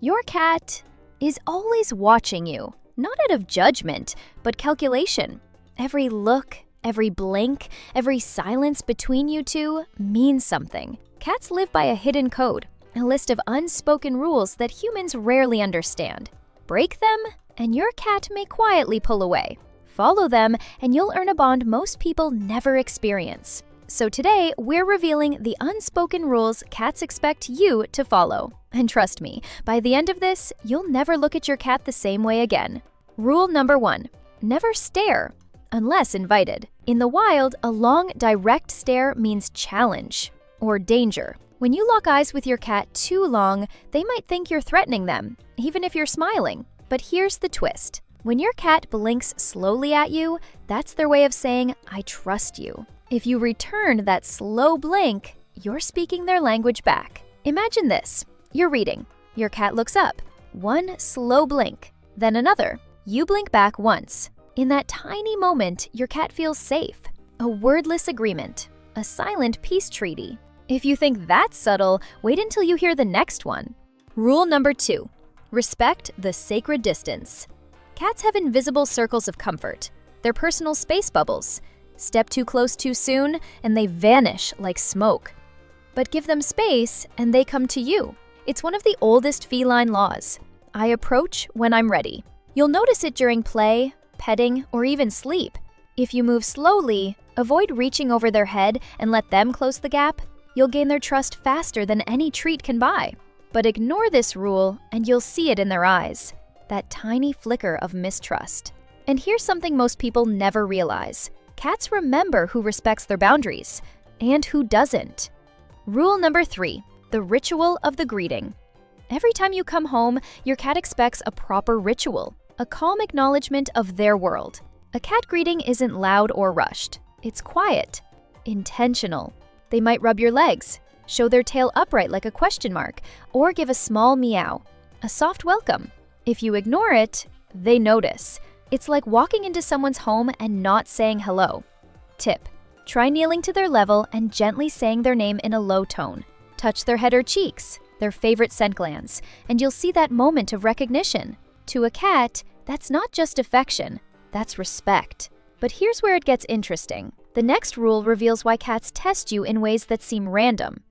Your cat is always watching you, not out of judgment, but calculation. Every look, every blink, every silence between you two means something. Cats live by a hidden code, a list of unspoken rules that humans rarely understand. Break them, and your cat may quietly pull away. Follow them, and you'll earn a bond most people never experience. So today, we're revealing the unspoken rules cats expect you to follow. And trust me, by the end of this, you'll never look at your cat the same way again. Rule number 1. Never stare, unless invited. In the wild, a long, direct stare means challenge or danger. When you lock eyes with your cat too long, they might think you're threatening them, even if you're smiling. But here's the twist. When your cat blinks slowly at you, that's their way of saying, "I trust you." If you return that slow blink, you're speaking their language back. Imagine this. You're reading. Your cat looks up. One slow blink, then another. You blink back once. In that tiny moment, your cat feels safe. A wordless agreement. A silent peace treaty. If you think that's subtle, wait until you hear the next one. Rule number 2. Respect the sacred distance. Cats have invisible circles of comfort. They're personal space bubbles. Step too close too soon, and they vanish like smoke. But give them space, and they come to you. It's one of the oldest feline laws. I approach when I'm ready. You'll notice it during play, petting, or even sleep. If you move slowly, avoid reaching over their head and let them close the gap, you'll gain their trust faster than any treat can buy. But ignore this rule, and you'll see it in their eyes. That tiny flicker of mistrust. And here's something most people never realize. Cats remember who respects their boundaries and who doesn't. Rule number 3, the ritual of the greeting. Every time you come home, your cat expects a proper ritual, a calm acknowledgement of their world. A cat greeting isn't loud or rushed. It's quiet, intentional. They might rub your legs, show their tail upright like a question mark, or give a small meow, a soft welcome. If you ignore it, they notice. It's like walking into someone's home and not saying hello. Tip: try kneeling to their level and gently saying their name in a low tone. Touch their head or cheeks, their favorite scent glands, and you'll see that moment of recognition. To a cat, that's not just affection, that's respect. But here's where it gets interesting. The next rule reveals why cats test you in ways that seem random.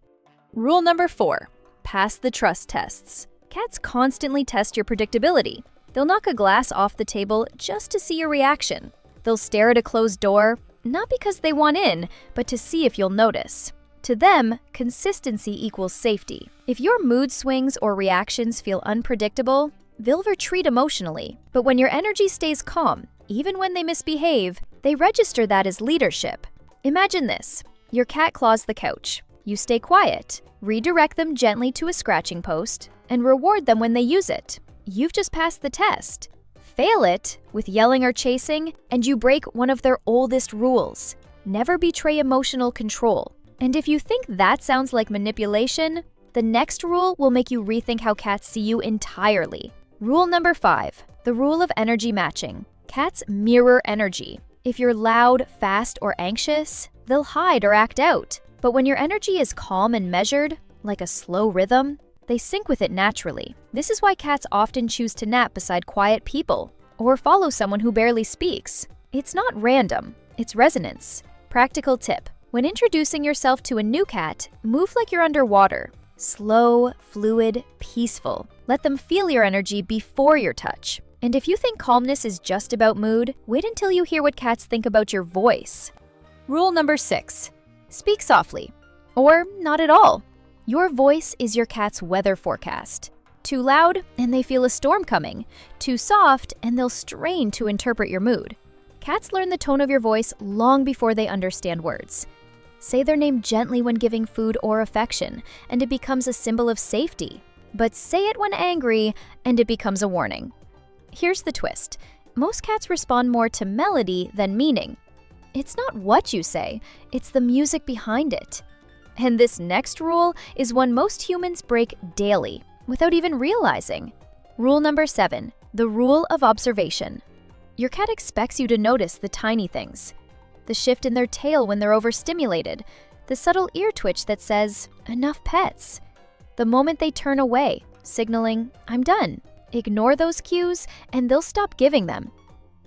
Rule number 4, pass the trust tests. Cats constantly test your predictability. They'll knock a glass off the table just to see your reaction. They'll stare at a closed door, not because they want in, but to see if you'll notice. To them, consistency equals safety. If your mood swings or reactions feel unpredictable, they'll retreat emotionally. But when your energy stays calm, even when they misbehave, they register that as leadership. Imagine this. Your cat claws the couch. You stay quiet, redirect them gently to a scratching post, and reward them when they use it. You've just passed the test. Fail it with yelling or chasing, and you break one of their oldest rules. Never betray emotional control. And if you think that sounds like manipulation, the next rule will make you rethink how cats see you entirely. Rule number 5, the rule of energy matching. Cats mirror energy. If you're loud, fast, or anxious, they'll hide or act out. But when your energy is calm and measured, like a slow rhythm, they sync with it naturally. This is why cats often choose to nap beside quiet people or follow someone who barely speaks. It's not random, it's resonance. Practical tip: when introducing yourself to a new cat, move like you're underwater. Slow, fluid, peaceful. Let them feel your energy before your touch. And if you think calmness is just about mood, wait until you hear what cats think about your voice. Rule number 6, speak softly, or not at all. Your voice is your cat's weather forecast. Too loud, and they feel a storm coming. Too soft, and they'll strain to interpret your mood. Cats learn the tone of your voice long before they understand words. Say their name gently when giving food or affection, and it becomes a symbol of safety. But say it when angry, and it becomes a warning. Here's the twist. Most cats respond more to melody than meaning. It's not what you say, it's the music behind it. And this next rule is one most humans break daily, without even realizing. Rule number 7, the rule of observation. Your cat expects you to notice the tiny things. The shift in their tail when they're overstimulated, the subtle ear twitch that says, "enough pets." The moment they turn away, signaling, "I'm done." Ignore those cues, and they'll stop giving them.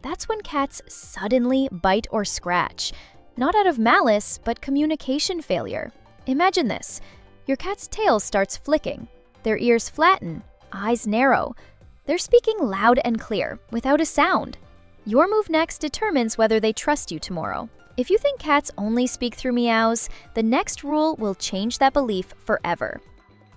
That's when cats suddenly bite or scratch, not out of malice, but communication failure. Imagine this. Your cat's tail starts flicking. Their ears flatten, eyes narrow. They're speaking loud and clear, without a sound. Your move next determines whether they trust you tomorrow. If you think cats only speak through meows, the next rule will change that belief forever.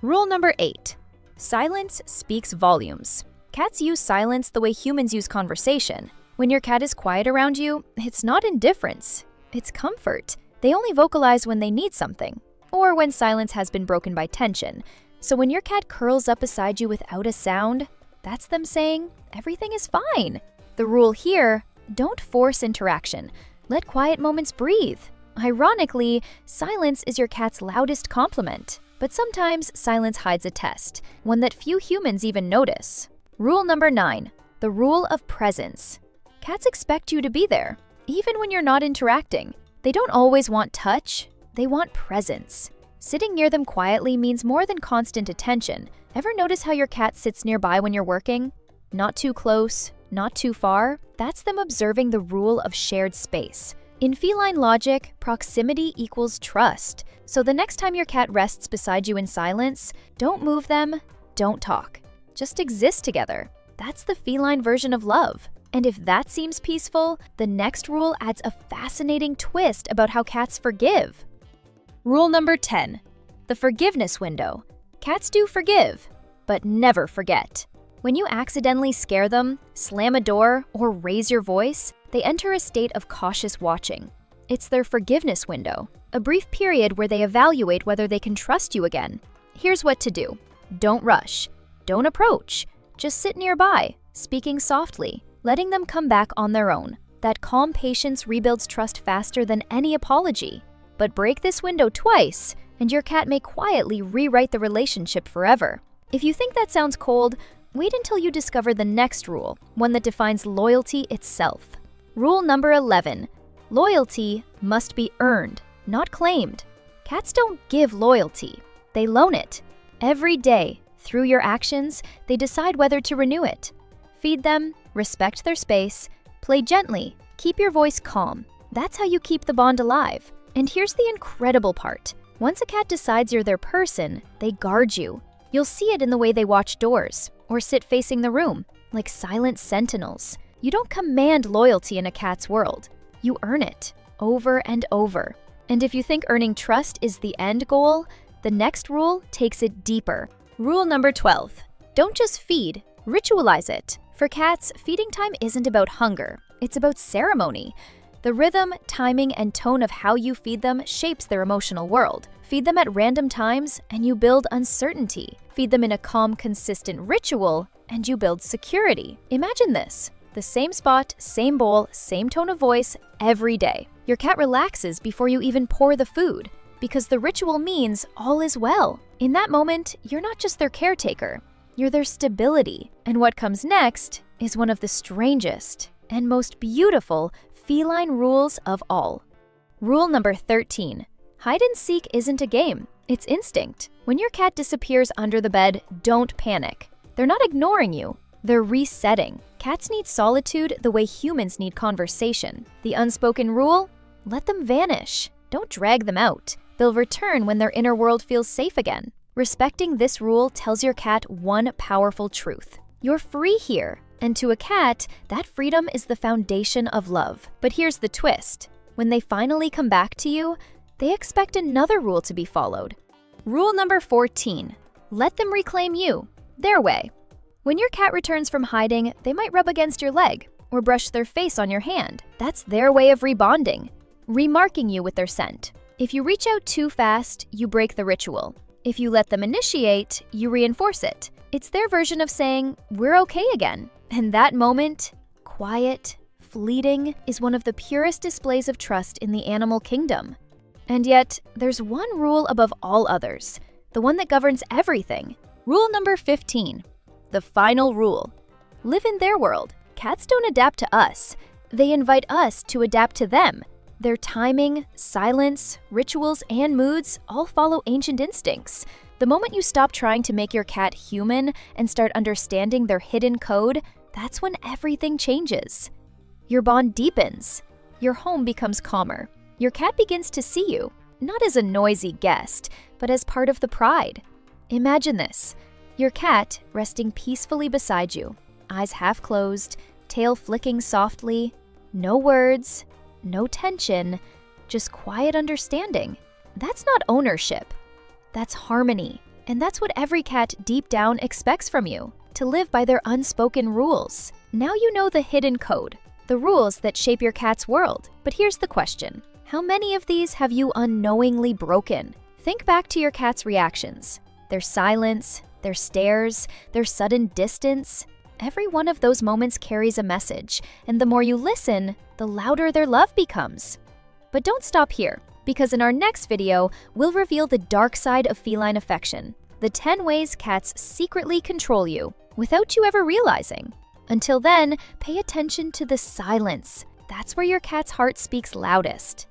Rule number 8. Silence speaks volumes. Cats use silence the way humans use conversation. When your cat is quiet around you, it's not indifference, it's comfort. They only vocalize when they need something, or when silence has been broken by tension. So when your cat curls up beside you without a sound, that's them saying, "Everything is fine." The rule here, don't force interaction. Let quiet moments breathe. Ironically, silence is your cat's loudest compliment. But sometimes silence hides a test, one that few humans even notice. Rule number 9, the rule of presence. Cats expect you to be there, even when you're not interacting. They don't always want touch, they want presence. Sitting near them quietly means more than constant attention. Ever notice how your cat sits nearby when you're working? Not too close, not too far. That's them observing the rule of shared space. In feline logic, proximity equals trust. So the next time your cat rests beside you in silence, don't move them, don't talk. Just exist together. That's the feline version of love. And if that seems peaceful, the next rule adds a fascinating twist about how cats forgive. Rule number 10, the forgiveness window. Cats do forgive, but never forget. When you accidentally scare them, slam a door, or raise your voice, they enter a state of cautious watching. It's their forgiveness window, a brief period where they evaluate whether they can trust you again. Here's what to do. Don't rush. Don't approach. Just sit nearby, speaking softly, letting them come back on their own. That calm patience rebuilds trust faster than any apology. But break this window twice, and your cat may quietly rewrite the relationship forever. If you think that sounds cold, wait until you discover the next rule, one that defines loyalty itself. Rule number 11. Loyalty must be earned, not claimed. Cats don't give loyalty, they loan it. Every day, through your actions, they decide whether to renew it. Feed them, respect their space, play gently, keep your voice calm. That's how you keep the bond alive. And here's the incredible part. Once a cat decides you're their person, they guard you. You'll see it in the way they watch doors, or sit facing the room, like silent sentinels. You don't command loyalty in a cat's world. You earn it, over and over. And if you think earning trust is the end goal, the next rule takes it deeper. Rule number 12. Don't just feed, ritualize it. For cats, feeding time isn't about hunger, it's about ceremony. The rhythm, timing, and tone of how you feed them shapes their emotional world. Feed them at random times, and you build uncertainty. Feed them in a calm, consistent ritual, and you build security. Imagine this. The same spot, same bowl, same tone of voice, every day. Your cat relaxes before you even pour the food, because the ritual means all is well. In that moment, you're not just their caretaker, you're their stability. And what comes next is one of the strangest and most beautiful feline rules of all. Rule number 13. Hide and seek isn't a game, it's instinct. When your cat disappears under the bed, don't panic. They're not ignoring you, they're resetting. Cats need solitude the way humans need conversation. The unspoken rule? Let them vanish. Don't drag them out. They'll return when their inner world feels safe again. Respecting this rule tells your cat one powerful truth. You're free here. And to a cat, that freedom is the foundation of love. But here's the twist. When they finally come back to you, they expect another rule to be followed. Rule number 14. Let them reclaim you, their way. When your cat returns from hiding, they might rub against your leg or brush their face on your hand. That's their way of rebonding, remarking you with their scent. If you reach out too fast, you break the ritual. If you let them initiate, you reinforce it. It's their version of saying, "We're okay again." And that moment, quiet, fleeting, is one of the purest displays of trust in the animal kingdom. And yet, there's one rule above all others, the one that governs everything. Rule number 15. The final rule. Live in their world. Cats don't adapt to us. They invite us to adapt to them. Their timing, silence, rituals, and moods all follow ancient instincts. The moment you stop trying to make your cat human and start understanding their hidden code, that's when everything changes. Your bond deepens. Your home becomes calmer. Your cat begins to see you, not as a noisy guest, but as part of the pride. Imagine this: your cat resting peacefully beside you, eyes half closed, tail flicking softly, no words, no tension, just quiet understanding. That's not ownership. That's harmony. And that's what every cat deep down expects from you, to live by their unspoken rules. Now you know the hidden code, the rules that shape your cat's world. But here's the question: how many of these have you unknowingly broken? Think back to your cat's reactions, their silence, their stares, their sudden distance. Every one of those moments carries a message, and the more you listen, the louder their love becomes. But don't stop here, because in our next video, we'll reveal the dark side of feline affection, the 10 ways cats secretly control you without you ever realizing. Until then, pay attention to the silence. That's where your cat's heart speaks loudest.